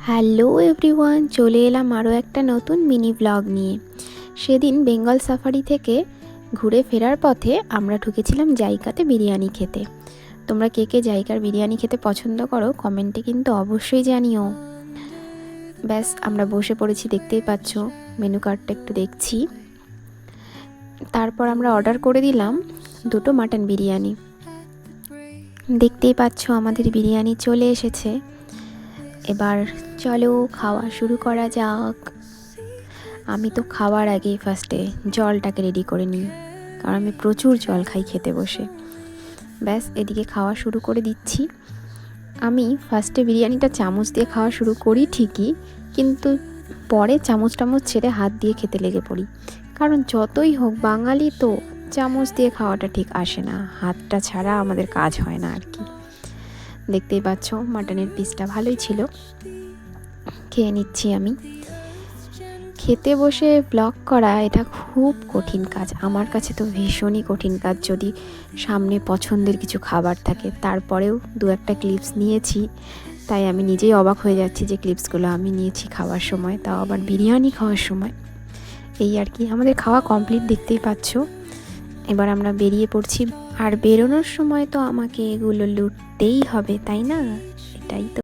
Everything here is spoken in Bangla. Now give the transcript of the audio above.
হ্যালো এভরিওয়ান, চলে এলাম আরও একটা নতুন মিনি ব্লগ নিয়ে। সেদিন বেঙ্গল সাফারি থেকে ঘুরে ফেরার পথে আমরা ঢুকেছিলাম জাইকাতে বিরিয়ানি খেতে। তোমরা কে কে জাইকার বিরিয়ানি খেতে পছন্দ করো কমেন্টে কিন্তু অবশ্যই জানিও। ব্যাস আমরা বসে পড়েছি, দেখতেই পাচ্ছ। মেনু কার্ডটা একটু দেখছি। তারপর আমরা অর্ডার করে দিলাম 2টো মাটন বিরিয়ানি। দেখতেই পাচ্ছ আমাদের বিরিয়ানি চলে এসেছে। এবার চলো খাওয়া শুরু করা যাক। আমি তো খাওয়ার আগে ফার্স্টে জলটাকে রেডি করে নিই, কারণ আমি প্রচুর জল খাই খেতে বসে। ব্যাস এদিকে খাওয়া শুরু করে দিচ্ছি। আমি ফার্স্টে বিরিয়ানিটা চামচ দিয়ে খাওয়া শুরু করি ঠিকই, কিন্তু পরে চামচ ছেড়ে হাত দিয়ে খেতে লেগে পড়ি। কারণ যতই হোক বাঙালি তো, চামচ দিয়ে খাওয়াটা ঠিক আসে না, হাতটা ছাড়া আমাদের কাজ হয় না আর কি। দেখতেই পাচ্ছ মাটনের পিসটা ভালোই ছিল। খেয়ে নিচ্ছি আমি। খেতে বসে ব্লগ করা এটা খুব কঠিন কাজ, আমার কাছে তো ভীষণই কঠিন কাজ। যদি সামনে পছন্দের কিছু খাবার থাকে, তারপরেও 2-1টা ক্লিপস নিয়েছি, তাই আমি নিজেই অবাক হয়ে যাচ্ছি যে ক্লিপসগুলো আমি নিয়েছি খাওয়ার সময়, তাও আবার বিরিয়ানি খাওয়ার সময়। এই আর কি, আমাদের খাওয়া কমপ্লিট, দেখতেই পাচ্ছ। এবার আমরা বেরিয়ে পড়ছি, আর বেরোনোর সময় তো আমাকে এগুলো লুটতেই হবে, তাই না? এটাই তো।